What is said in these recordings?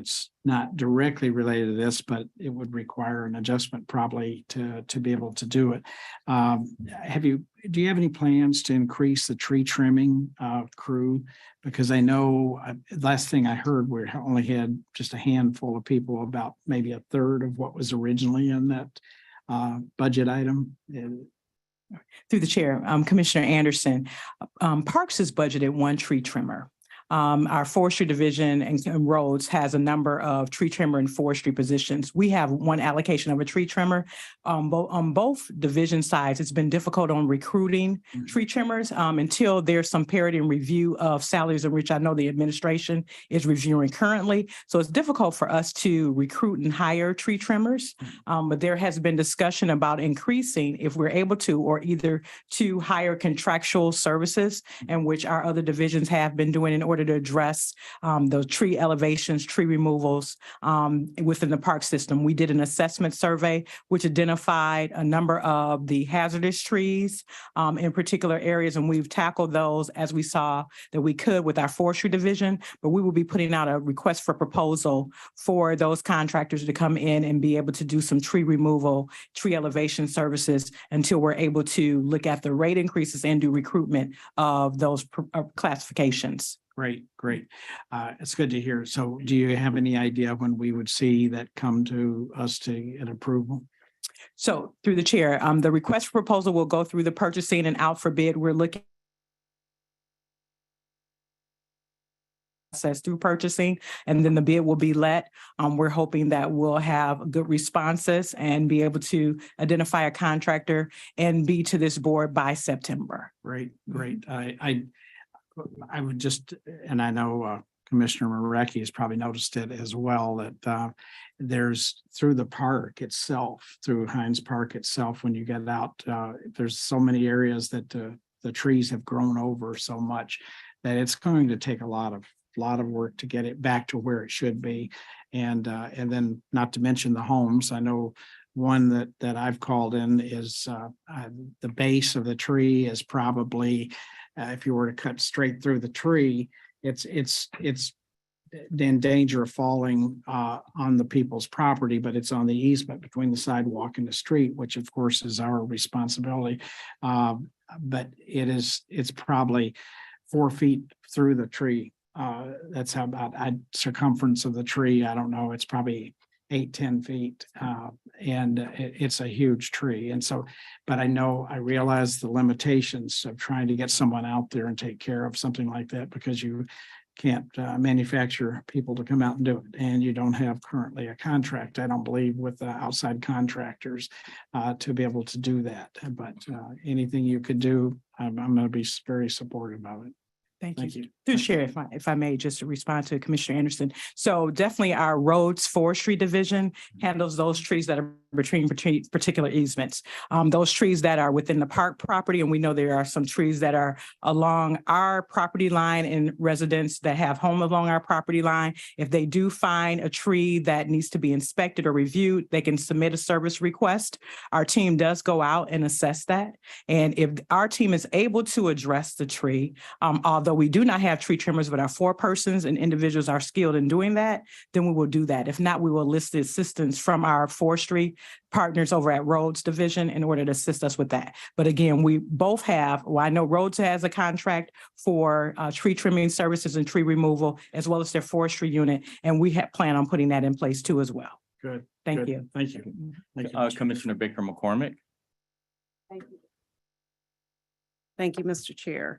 that's not directly related to this, but it would require an adjustment probably to be able to do it. Do you have any plans to increase the tree trimming crew? Because I know last thing I heard, we only had just a handful of people, about maybe a third of what was originally in that budget item. Through the chair, Commissioner Anderson, Parks has budgeted one tree trimmer. Our forestry division and roads has a number of tree trimmer and forestry positions. We have one allocation of a tree trimmer. On both division sides, it's been difficult on recruiting tree trimmers until there's some parity and review of salaries, in which I know the administration is reviewing currently. So it's difficult for us to recruit and hire tree trimmers. But there has been discussion about increasing, if we're able to, or either to hire contractual services, in which our other divisions have been doing in order to address the tree elevations, tree removals within the park system. We did an assessment survey which identified a number of the hazardous trees in particular areas, and we've tackled those as we saw that we could with our forestry division. But we will be putting out a request for proposal for those contractors to come in and be able to do some tree removal, tree elevation services until we're able to look at the rate increases and do recruitment of those classifications. Great. It's good to hear. So do you have any idea when we would see that come to us to get approval? So through the chair, the request for proposal will go through the purchasing and out for bid. We're looking process through purchasing, and then the bid will be let. We're hoping that we'll have good responses and be able to identify a contractor and be to this board by September. Great. I would just, and I know Commissioner Marecki has probably noticed it as well, that there's through the park itself, through Hines Park itself, when you get out, there's so many areas that the trees have grown over so much that it's going to take a lot of work to get it back to where it should be. And then not to mention the homes. I know one that I've called in is the base of the tree is probably, if you were to cut straight through the tree, it's in danger of falling on the people's property, but it's on the easement between the sidewalk and the street, which of course is our responsibility. But it's probably 4 feet through the tree. That's how about circumference of the tree. I don't know. It's probably 8-10 feet, and it's a huge tree. And so, but I realize the limitations of trying to get someone out there and take care of something like that, because you can't manufacture people to come out and do it. And you don't have currently a contract, I don't believe, with outside contractors to be able to do that. But anything you could do, I'm going to be very supportive of it. Thank you. Through Chair, if I may just respond to Commissioner Anderson. So definitely our roads forestry division handles those trees that are between particular easements. Those trees that are within the park property, and we know there are some trees that are along our property line and residents that have home along our property line. If they do find a tree that needs to be inspected or reviewed, they can submit a service request. Our team does go out and assess that. And if our team is able to address the tree, although we do not have tree trimmers, but our forepersons and individuals are skilled in doing that, then we will do that. If not, we will enlist the assistance from our forestry partners over at Roads Division in order to assist us with that. But again, we both have, well, I know Roads has a contract for tree trimming services and tree removal, as well as their forestry unit, and we plan on putting that in place too as well. Good. Thank you. Thank you. Commissioner Baker McCormick. Thank you. Thank you, Mr. Chair.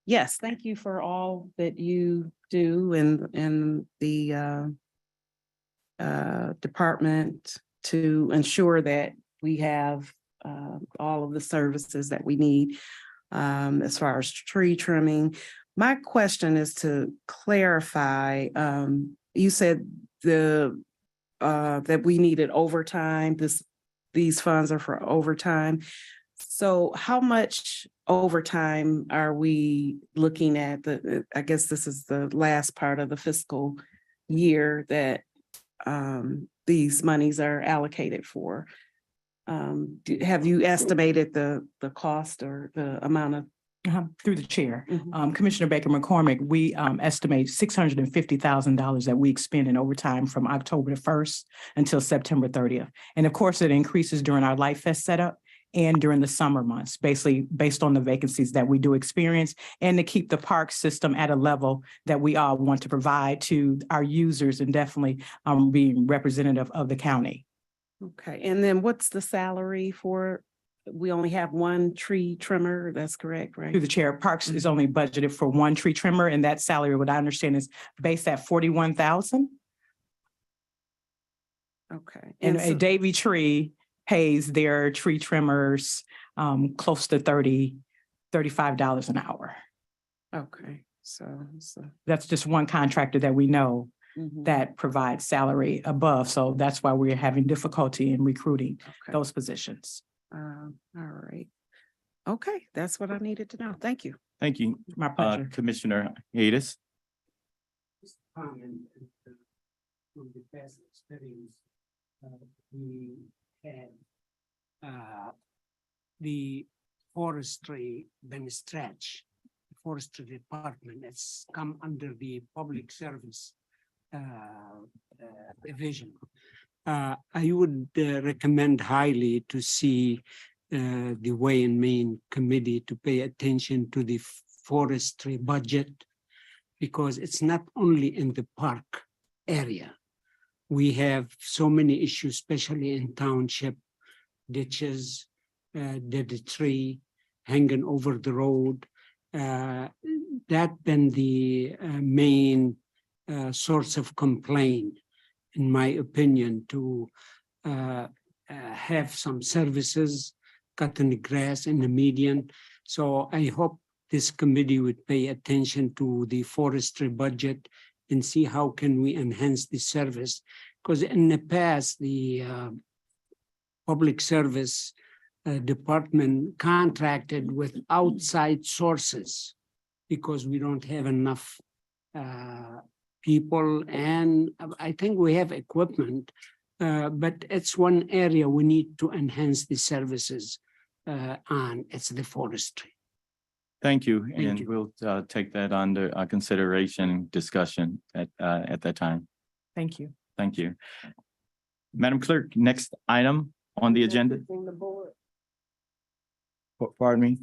Yes, thank you for all that you do in the department to ensure that we have all of the services that we need as far as tree trimming. My question is to clarify, you said that we needed overtime. These funds are for overtime. So how much overtime are we looking at? I guess this is the last part of the fiscal year that these monies are allocated for. Have you estimated the cost or the amount of Through the chair. Mhm. Commissioner Baker McCormick, we estimate $650,000 that we expend in overtime from October the 1st until September 30th. And of course, it increases during our Light Fest setup and during the summer months, basically based on the vacancies that we do experience and to keep the park system at a level that we all want to provide to our users and definitely being representative of the county. Okay, and then what's the salary for, we only have one tree trimmer, that's correct, right? Through the chair, Parks is only budgeted for one tree trimmer and that salary, what I understand, is based at 41,000. Okay. And And a Davy Tree pays their tree trimmers close to $35 an hour. okay, so. That's just one contractor that we know Mhm. that provides salary above. So that's why we're having difficulty in recruiting Okay. those positions. All right. Okay, that's what I needed to know. Thank you. Thank you. My pleasure. Commissioner Yates. Comment from the past experience, we had the forestry been stretched. The forestry department has come under the public service division. I would recommend highly to see the Way and Mean Committee to pay attention to the forestry budget, because it's not only in the park area. We have so many issues, especially in township, ditches, dead tree hanging over the road. That been the main source of complaint, in my opinion, to have some services, cutting the grass in the median. So I hope this committee would pay attention to the forestry budget and see how can we enhance the service. Because in the past, the public service department contracted with outside sources because we don't have enough people, and I think we have equipment, but it's one area we need to enhance the services on. It's the forestry. Thank you, Thank and you. we'll take that under consideration and discussion at that time. Thank you. Thank you. Madam Clerk, next item on the agenda. Pardon me?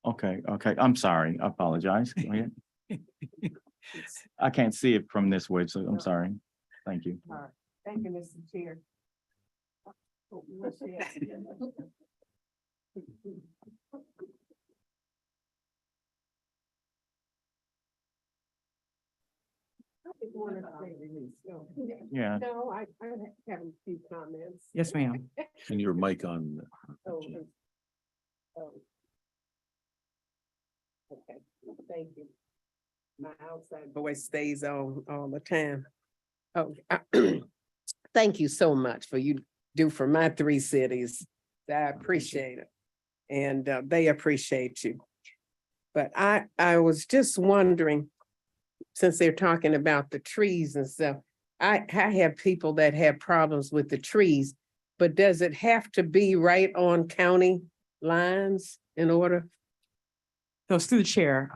Okay, I'm sorry. I apologize. Go ahead. I can't see it from this way, so I'm sorry. Thank you. Thank you, Mr. Chair. Yeah, No, I have a few comments. Yes, ma'am. And your mic on. Oh, okay, thank you. My outside voice stays on all the time. Oh, thank you so much for you do for my three cities. I appreciate it. And they appreciate you. But I was just wondering, since they're talking about the trees and stuff, I have people that have problems with the trees, but does it have to be right on county lines in order? So it's through the chair.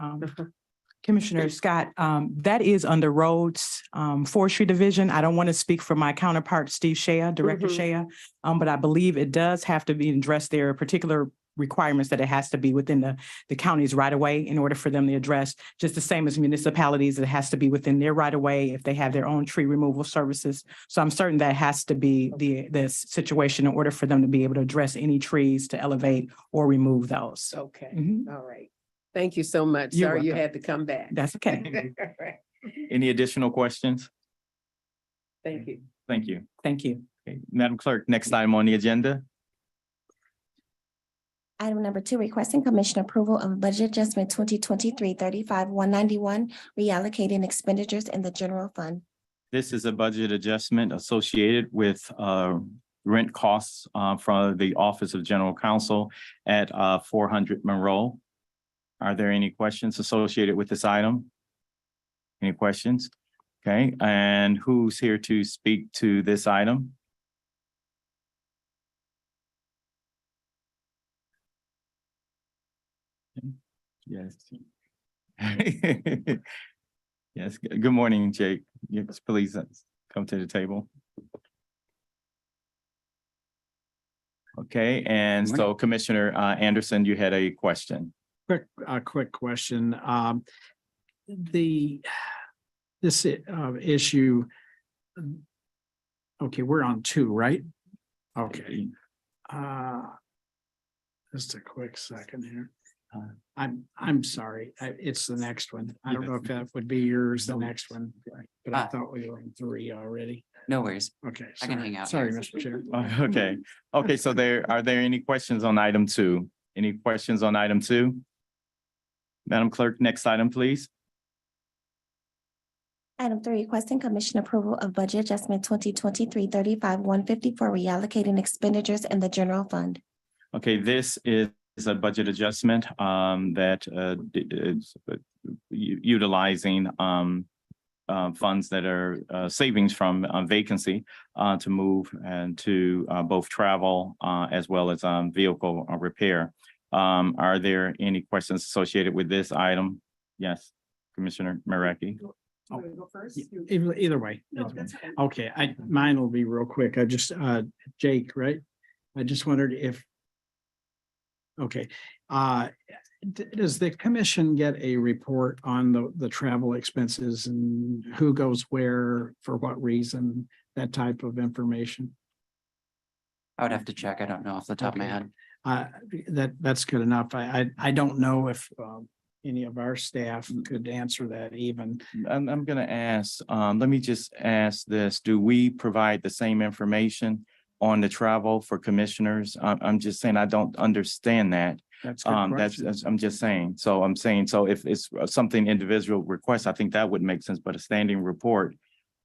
Commissioner Scott, that is under roads, forestry division. I don't want to speak for my counterpart, Steve Shea, Director Mhm. Shea. But I believe it does have to be addressed. There are particular requirements that it has to be within the county's right of way in order for them to address, just the same as municipalities, it has to be within their right of way if they have their own tree removal services. So I'm certain that has to be this situation in order for them to be able to address any trees to elevate or remove those. Okay, Mhm. all right. Thank you so much. You're Sorry you welcome. had to come back. That's okay. any additional questions? Thank you. Thank you. Thank you. Okay, Madam Clerk, next item on the agenda. Item number 2, requesting commission approval of budget adjustment 2023-35-191, reallocating expenditures in the general fund. This is a budget adjustment associated with rent costs from the Office of General Counsel at 400 Monroe. Are there any questions associated with this item? Any questions? Okay, and who's here to speak to this item? Yes. Yes, good morning, Jake. Yes, please come to the table. Okay, and so Commissioner Anderson, you had a question. Quick question. This issue. Okay, we're on two, right? Okay. Just a quick second here. I'm sorry. It's the next one. I don't know if that would be yours, the next one, but I thought we were on three already. No worries. Okay. I can sorry. hang out Sorry, here. Mr. Chair. Okay, okay, so are there any questions on item two? Any questions on item two? Madam Clerk, next item, please. Item three, requesting commission approval of budget adjustment 2023-35-150 for reallocating expenditures in the general fund. Okay, this is a budget adjustment that is utilizing funds that are savings from vacancy to move and to both travel as well as vehicle repair. Are there any questions associated with this item? Yes, Commissioner Mareki. Either way. Okay, mine will be real quick. I just, Jake, right? I just wondered if. Okay, does the commission get a report on the travel expenses and who goes where, for what reason, that type of information? I would have to check. I don't know off the top of my Okay. head. That's good enough. I don't know if any of our staff could answer that even. I'm gonna ask, let me just ask this, do we provide the same information on the travel for commissioners? I'm just saying, I don't understand that. That's a good question. I'm just saying, so I'm saying, so if it's something individual requests, I think that would make sense, but a standing report.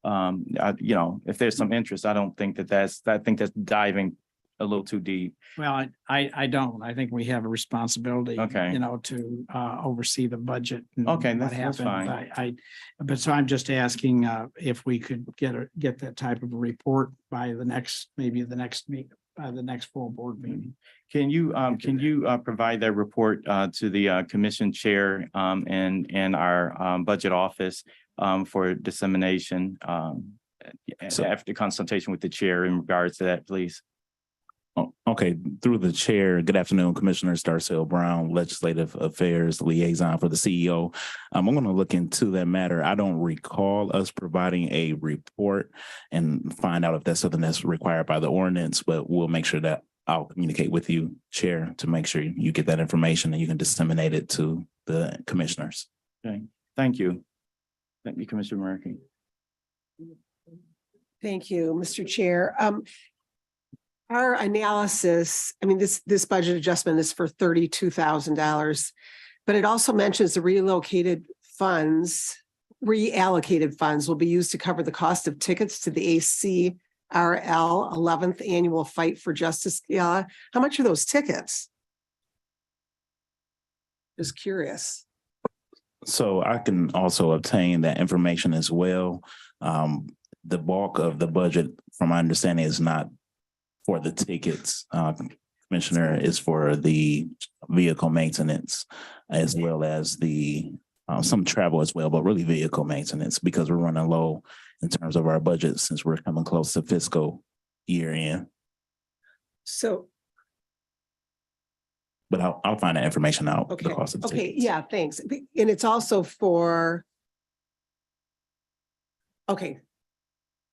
If there's some interest, I don't think I think that's diving a little too deep. Well, I don't. I think we have a responsibility. Okay. To oversee the budget. and Okay, what that's happened. fine. But so I'm just asking if we could get that type of a report by the next full board meeting. Can you provide that report to the commission chair and our budget office for dissemination after consultation with the chair in regards to that, please? Oh, okay, through the chair, good afternoon, Commissioner Darcel Brown, Legislative Affairs Liaison for the CEO. I'm going to look into that matter. I don't recall us providing a report and find out if that's something that's required by the ordinance, but we'll make sure that I'll communicate with you, Chair, to make sure you get that information and you can disseminate it to the commissioners. Okay, thank you. Thank you, Commissioner Murphy. Thank you, Mr. Chair. Our analysis, I mean, this budget adjustment is for $32,000, but it also mentions the reallocated funds will be used to cover the cost of tickets to the ACRL 11th Annual Fight for Justice Gala. How much are those tickets? Just curious. So I can also obtain that information as well. The bulk of the budget, from my understanding, is not for the tickets, Commissioner, is for the vehicle maintenance as well as the some travel as well, but really vehicle maintenance because we're running low in terms of our budget since we're coming close to fiscal year end. So, But I'll find that information out. okay, The cost of the okay, tickets. yeah, thanks. And it's also for. Okay.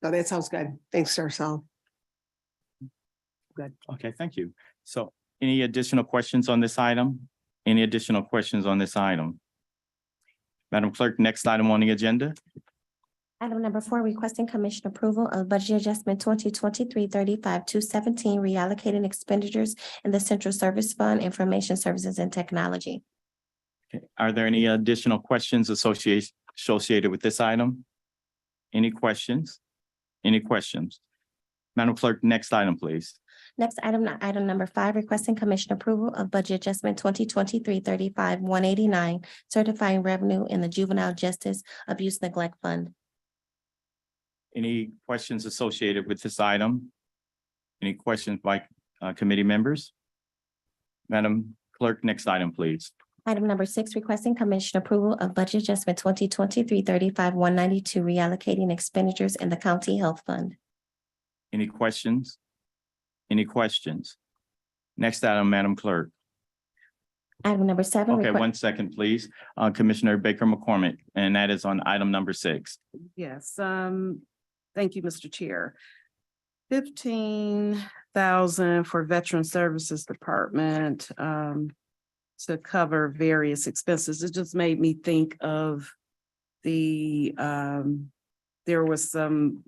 No, that sounds good. Thanks, Darcel. Okay, thank you. So any additional questions on this item? Any additional questions on this item? Madam Clerk, next item on the agenda. Item number four, requesting commission approval of budget adjustment 2023-35-217, reallocating expenditures in the Central Service Fund, Information Services and Technology. Okay, are there any additional questions associated with this item? Any questions? Any questions? Madam Clerk, next item, please. Next item, item number five, requesting commission approval of budget adjustment 2023-35-189, certifying revenue in the Juvenile Justice Abuse Neglect Fund. Any questions associated with this item? Any questions by committee members? Madam Clerk, next item, please. Item number 6, requesting commission approval of budget adjustment 2023-35-192, reallocating expenditures in the county health fund. Any questions? Any questions? Next item, Madam Clerk. Item number 7. Okay, 1 second, please. Commissioner Baker McCormick, and that is on item number 6. Yes, thank you, Mr. Chair. 15,000 for Veteran Services Department, to cover various expenses. It just made me think of the, there was some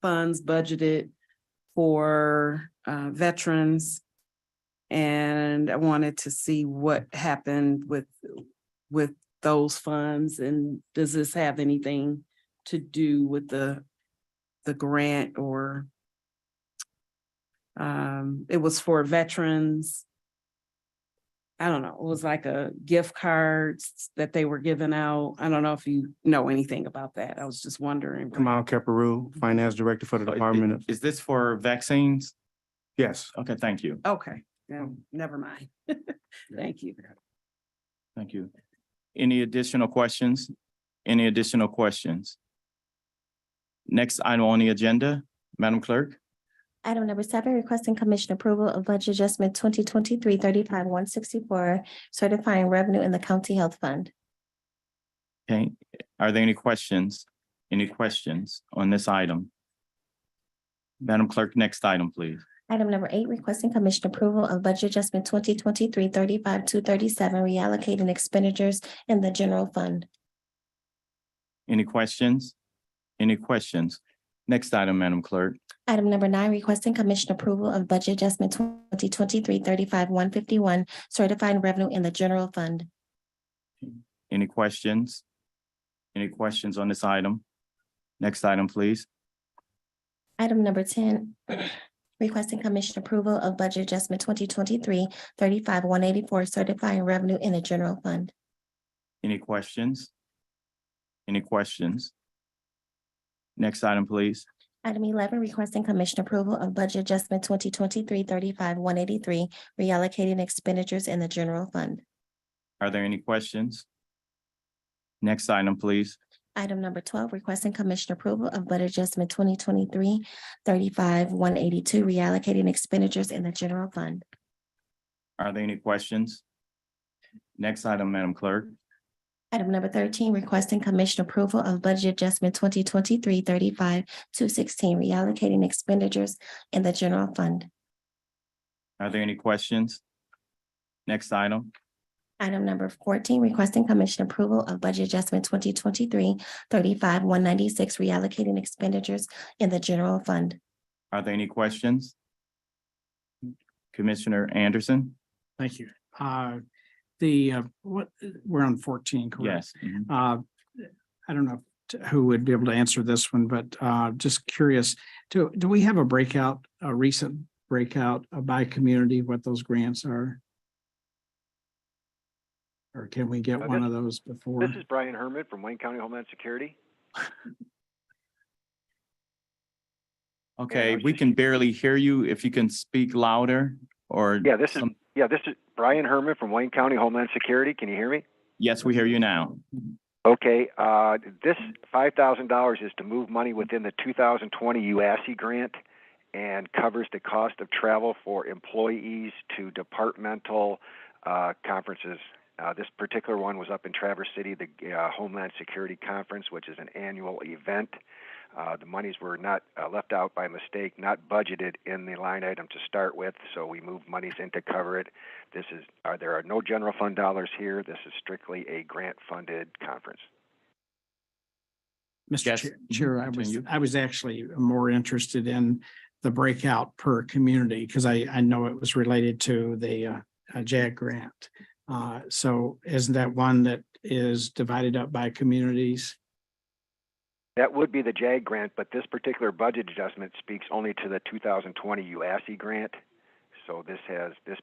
funds budgeted for, veterans. And I wanted to see what happened with those funds, and does this have anything to do with the grant, or it was for veterans. I don't know, it was like a gift cards that they were giving out. I don't know if you know anything about that. I was just wondering. Kamal Kaparu, Finance Director for the Department of, Is this for vaccines? yes. Okay, thank you. Okay, no, never mind. Thank you. Thank you. Any additional questions? Any additional questions? Next item on the agenda, Madam Clerk. Item number 7, requesting commission approval of budget adjustment 2023-35-164, certifying revenue in the county health fund. Okay, are there any questions? Any questions on this item? Madam Clerk, next item, please. Item number 8, requesting commission approval of budget adjustment 2023-35-237, reallocating expenditures in the general fund. Any questions? Any questions? Next item, Madam Clerk. Item number 9, requesting commission approval of budget adjustment 2023-35-151, certifying revenue in the general fund. Any questions? Any questions on this item? Next item, please. Item number 10, requesting commission approval of budget adjustment 2023-35-184, certifying revenue in the general fund. Any questions? Any questions? Next item, please. Item 11, requesting commission approval of budget adjustment 2023-35-183, reallocating expenditures in the general fund. Are there any questions? Next item, please. Item number 12, requesting commission approval of budget adjustment 2023-35-182, reallocating expenditures in the general fund. Are there any questions? Next item, Madam Clerk. Item number 13, requesting commission approval of budget adjustment 2023-35-216, reallocating expenditures in the general fund. Are there any questions? Next item. Item number 14, requesting commission approval of budget adjustment 2023-35-196, reallocating expenditures in the general fund. Are there any questions? Commissioner Anderson? Thank you. We're on 14, correct? Yes. Mhm. I don't know who would be able to answer this one, but just curious, do we have a recent breakout by community, what those grants are? Or can we get one of those before? This is Brian Herman from Wayne County Homeland Security. Okay, was we just- can barely hear you. If you can speak louder or. This is some- Brian Herman from Wayne County Homeland Security. Can you hear me? Yes, we hear you now. Okay, this $5,000 is to move money within the 2020 UASI grant and covers the cost of travel for employees to departmental conferences. This particular one was up in Traverse City, the Homeland Security Conference, which is an annual event. The monies were not left out by mistake, not budgeted in the line item to start with, so we moved monies in to cover it. There are no general fund dollars here. This is strictly a grant-funded conference. Mr. Yes. Chair, Continue. I was actually more interested in the breakout per community because I know it was related to the JAG grant. So isn't that one that is divided up by communities? That would be the JAG grant, but this particular budget adjustment speaks only to the 2020 UASI grant. So this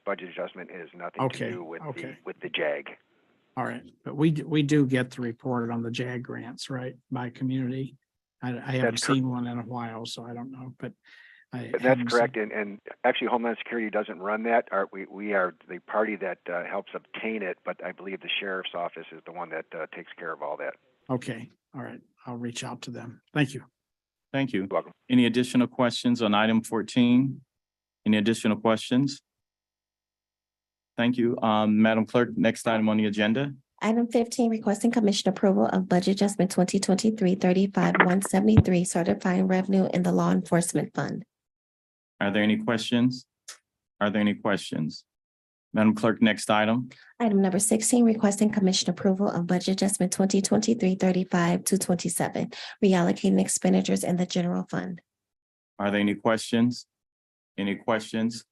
budget adjustment has nothing Okay, to do with okay. the JAG. All right, but we do get the report on the JAG grants, right, by community? I haven't That's correct. seen one in a while, so I don't know, but That's Henderson. correct, and actually Homeland Security doesn't run that. We are the party that helps obtain it, but I believe the sheriff's office is the one that takes care of all that. Okay, all right. I'll reach out to them. Thank you. Thank you. Welcome. Any additional questions on item 14? Any additional questions? Thank you. Madam Clerk, next item on the agenda. Item 15, requesting commission approval of budget adjustment 2023-35-173, certifying revenue in the law enforcement fund. Are there any questions? Are there any questions? Madam Clerk, next item. Item number 16, requesting commission approval of budget adjustment 2023-35-227, reallocating expenditures in the general fund. Are there any questions? Any questions?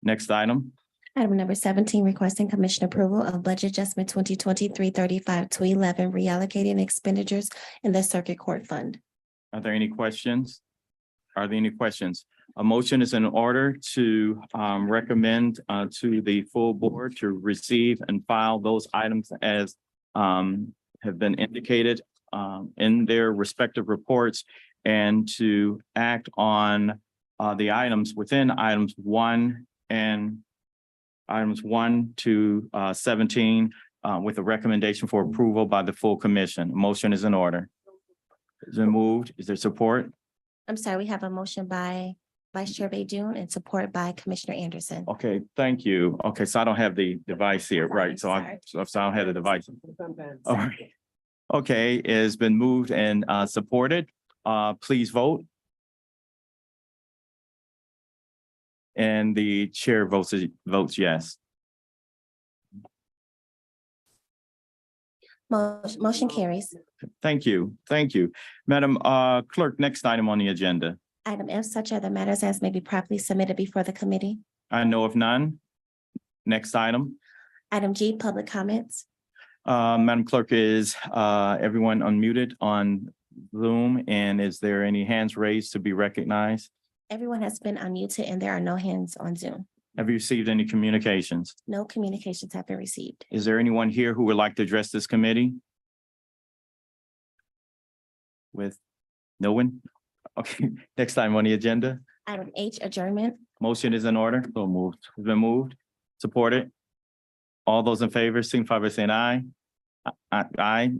Next item. Item number 17, requesting commission approval of budget adjustment 2023-35-211, reallocating expenditures in the circuit court fund. Are there any questions? Are there any questions? A motion is in order to recommend to the full board to receive and file those items as have been indicated in their respective reports, and to act on the items within items 1 to 17 with a recommendation for approval by the full commission. Motion is in order. Is it moved? Is there support? I'm sorry, we have a motion by Vice Chair Baydoun and support by Commissioner Anderson. Okay, thank you. Okay, so I don't have the device here, right? So I don't have the device. All right. Okay, it's been moved and supported. Please vote. And the chair votes yes. Motion carries. Thank you. Thank you. Madam Clerk, next item on the agenda. Item F, such other matters as may be properly submitted before the committee. I know of none. Next item. Item G, public comments. Madam Clerk, is everyone unmuted on Zoom? And is there any hands raised to be recognized? Everyone has been unmuted and there are no hands on Zoom. Have you received any communications? No communications have been received. Is there anyone here who would like to address this committee? With no one? Okay, next item on the agenda. Item H, adjournment. Motion is in order. So moved. It's been moved, supported. All those in favor, signify by saying aye. Aye.